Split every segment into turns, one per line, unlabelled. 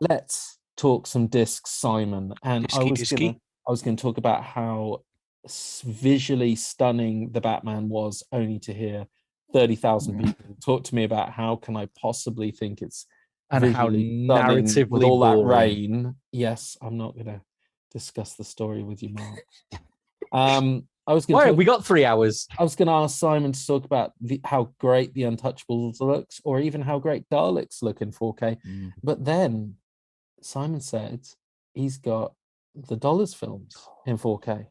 let's talk some discs, Simon. And I was gonna talk about how visually stunning the Batman was, only to hear 30,000 people talk to me about how can I possibly think it's
and how narratively
with all
boring.
that rain. Yes, I'm not gonna discuss the story with you, Mark. I was going.
We got 3 hours.
I was going to ask Simon to talk about how great the Untouchables looks, or even how great Daleks look in 4K. But then Simon said he's got the Dollars films in 4K.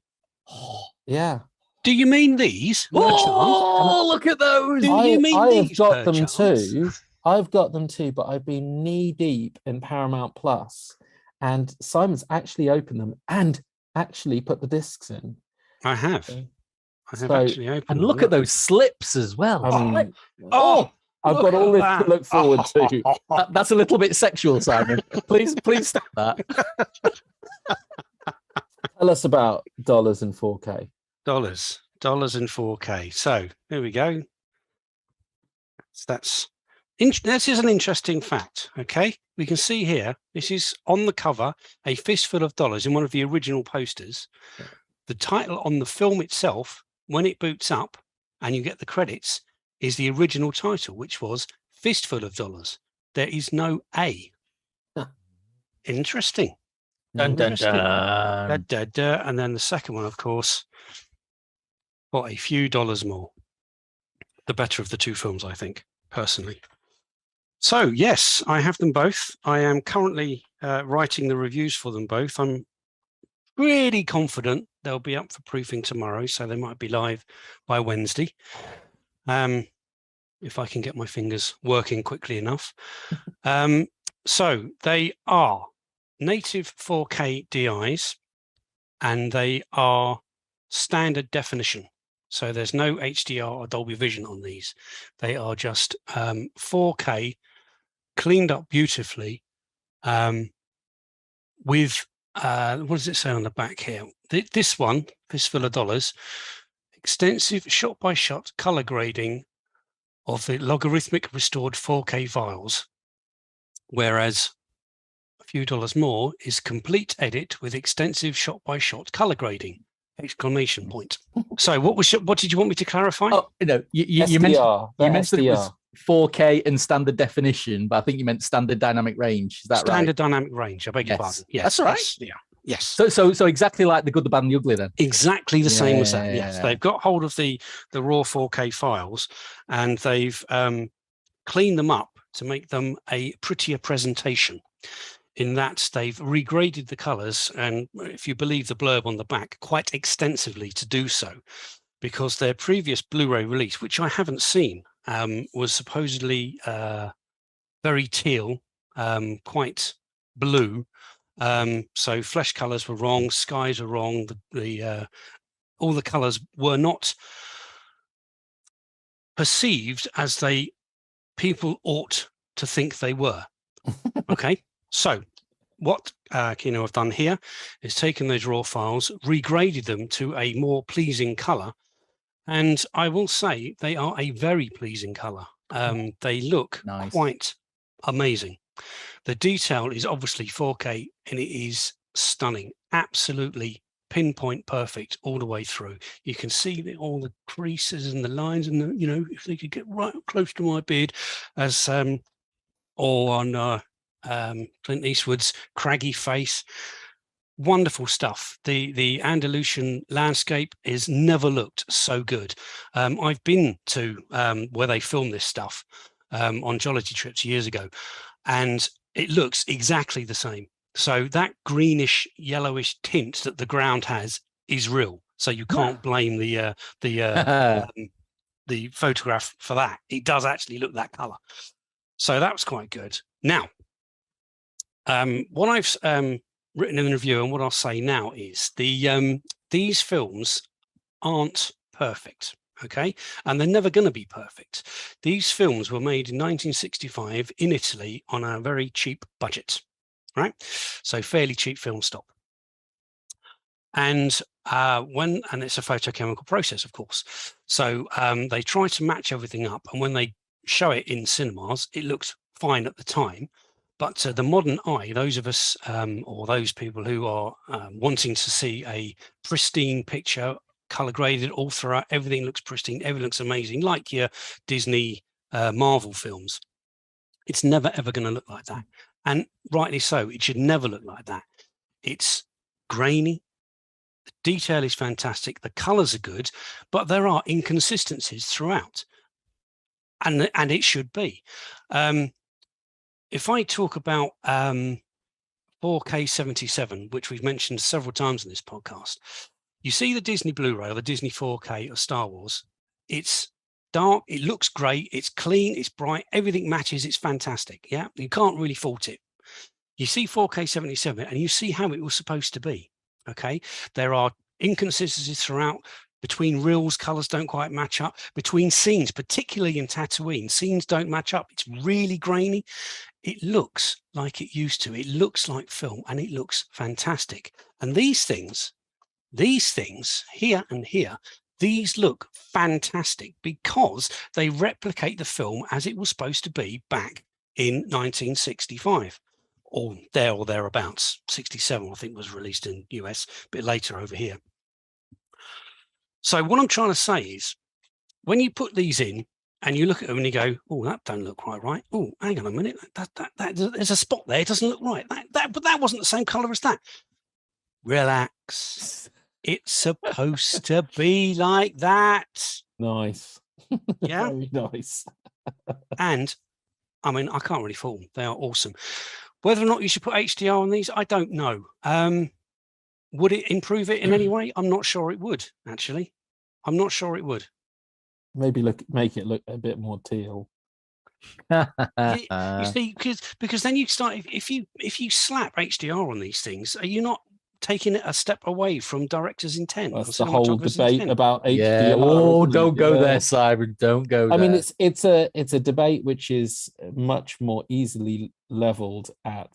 Yeah.
Do you mean these?
Oh, look at those!
You mean
I
these?
have got them too. I've got them too, but I've been knee deep in Paramount Plus, and Simon's actually opened them and actually put the discs in.
I have. I have actually opened
and look at those slips as well.
I've got all this to look forward to.
That's a little bit sexual, Simon. Please stop that.
Tell us about Dollars in 4K.
Dollars in 4K. So here we go. This is an interesting fact. Okay, we can see here. This is on the cover, a fistful of dollars in one of the original posters. The title on the film itself, when it boots up and you get the credits, is the original title, which was Fistful of Dollars. There is no A. Interesting.
Dun, dun, dun.
Da, da, da. And then the second one, of course, got a few dollars more. The better of the two films, I think, personally. So, yes, I have them both. I am currently writing the reviews for them both. I'm really confident they'll be up for proofing tomorrow, so they might be live by Wednesday. If I can get my fingers working quickly enough. So they are native 4K DIs, and they are standard definition. So there's no HDR or Dolby Vision on these. They are just 4K, cleaned up beautifully, with what does it say on the back here? This one, Fistful of Dollars, extensive shot-by-shot color grading of the logarithmic restored 4K files, whereas a few dollars more is complete edit with extensive shot-by-shot color grading! Exclamation point. So what did you want me to clarify?
Oh, no, you mentioned it was 4K and standard definition, but I think you meant standard dynamic range. Is that right?
Standard dynamic range. I beg your pardon. Yes,
that's all right.
Yes, yeah. Yes.
So exactly like The Good, the Bad, and the Ugly then.
Exactly the same as that. Yes. They've got hold of the raw 4K files, and they've cleaned them up to make them a prettier presentation. In that they've regraded the colors, and if you believe the blurb on the back, quite extensively to do so, because their previous Blu-ray release, which I haven't seen, was supposedly very teal, quite blue. So flesh colors were wrong, skies were wrong. All the colors were not perceived as people ought to think they were. Okay. So what Kino have done here is taken those raw files, regraded them to a more pleasing color. And I will say they are a very pleasing color. They look quite amazing. The detail is obviously 4K, and it is stunning, absolutely pinpoint perfect all the way through. You can see all the creases and the lines, and if they could get right close to my beard, as or on Clint Eastwood's craggy face. Wonderful stuff. The Andalusian landscape is never looked so good. I've been to where they filmed this stuff on Jollity trips years ago, and it looks exactly the same. So that greenish yellowish tint that the ground has is real. So you can't blame the photograph for that. It does actually look that color. So that was quite good. Now, what I've written in the review and what I'll say now is these films aren't perfect, okay? And they're never going to be perfect. These films were made in 1965 in Italy on a very cheap budget, right? So fairly cheap film stock. And it's a photochemical process, of course. So they try to match everything up, and when they show it in cinemas, it looked fine at the time. But the modern eye, those of us or those people who are wanting to see a pristine picture, color graded all throughout, everything looks pristine, everything looks amazing, like your Disney Marvel films. It's never ever going to look like that, and rightly so. It should never look like that. It's grainy. The detail is fantastic. The colors are good, but there are inconsistencies throughout, and it should be. If I talk about 4K 77, which we've mentioned several times in this podcast, you see the Disney Blu-ray or the Disney 4K of Star Wars. It's dark, it looks great, it's clean, it's bright, everything matches, it's fantastic. Yeah, you can't really fault it. You see 4K 77 and you see how it was supposed to be. Okay, there are inconsistencies throughout. Between reels, colors don't quite match up. Between scenes, particularly in Tatooine, scenes don't match up. It's really grainy. It looks like it used to. It looks like film, and it looks fantastic. And these things here and here, these look fantastic because they replicate the film as it was supposed to be back in 1965. Or thereabouts. 67, I think, was released in US, a bit later over here. So what I'm trying to say is, when you put these in and you look at them and you go, oh, that don't look quite right. Oh, hang on a minute, that there's a spot there. It doesn't look right. But that wasn't the same color as that. Relax. It's supposed to be like that.
Nice.
Yeah.
Very nice.
And I mean, I can't really fault them. They are awesome. Whether or not you should put HDR on these, I don't know. Would it improve it in any way? I'm not sure it would, actually. I'm not sure it would.
Maybe make it look a bit more teal.
You see, because then you start, if you slap HDR on these things, are you not taking it a step away from director's intent?
That's the whole debate about HDR.
Yeah. Oh, don't go there, Simon. Don't go there.
I mean, it's a debate which is much more easily leveled at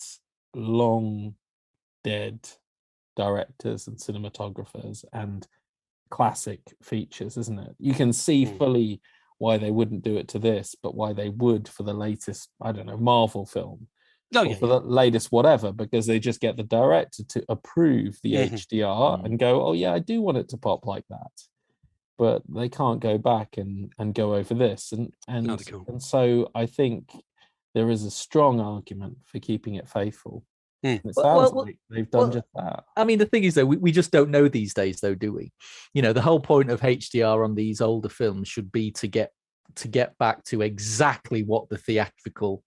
long dead directors and cinematographers and classic features, isn't it? You can see fully why they wouldn't do it to this, but why they would for the latest, I don't know, Marvel film. For the latest whatever, because they just get the director to approve the HDR and go, oh yeah, I do want it to pop like that. But they can't go back and go over this. And so I think there is a strong argument for keeping it faithful. It sounds like they've done just that.
I mean, the thing is, though, we just don't know these days, though, do we? You know, the whole point of HDR on these older films should be to get back to exactly what the theatrical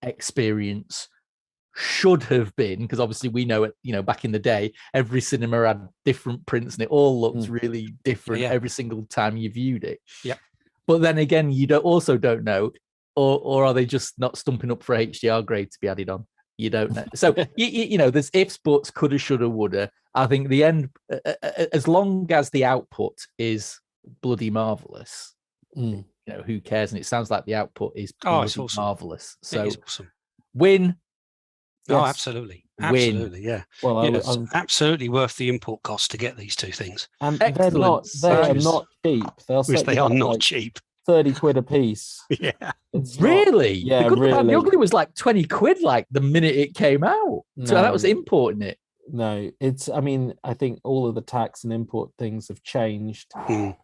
experience should have been, because obviously we know it, you know, back in the day, every cinema had different prints and it all looked really different every single time you viewed it.
Yeah.
But then again, you don't know, or are they just not stumping up for HDR grade to be added on? You don't know. So, you know, there's ifs, buts, coulda, shoulda, woulda. I think the end, as long as the output is bloody marvelous, you know, who cares? And it sounds like the output is
it's awesome.
Marvelous. So,
it is awesome.
Win.
Oh, absolutely. Absolutely, yeah.
Well,
it's absolutely worth the import cost to get these two things.
And they are not cheap.
They are not cheap.
30 quid a piece.
Yeah.
Really?
Yeah,
the Good, Bad,
really.
Ugly was like 20 quid like the minute it came out. So that was importing it.
No, I mean, I think all of the tax and import things have changed.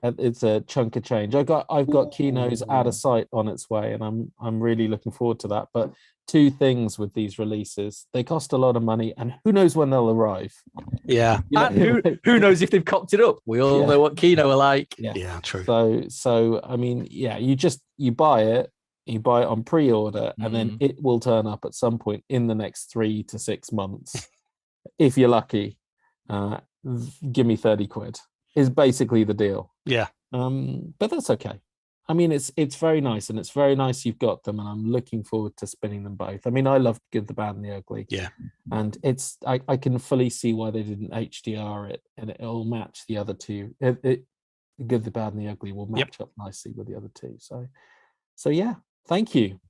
It's a chunk of change. I've got Kino's Out of Sight on its way, and I'm really looking forward to that. But two things with these releases: they cost a lot of money, and who knows when they'll arrive.
Yeah,
and who knows if they've cocked it up? We all know what Kino are like.
Yeah, true.
So I mean, yeah, you buy it on pre-order, and then it will turn up at some point in the next 3 to 6 months. If you're lucky, give me 30 quid is basically the deal.
Yeah.
But that's okay. I mean, it's very nice, and it's very nice you've got them, and I'm looking forward to spinning them both. I mean, I love Good, the Bad, and the Ugly.
Yeah.
And I can fully see why they didn't HDR it, and it'll match the other two. Good, the Bad, and the Ugly will match up nicely with the other two. So yeah, thank you.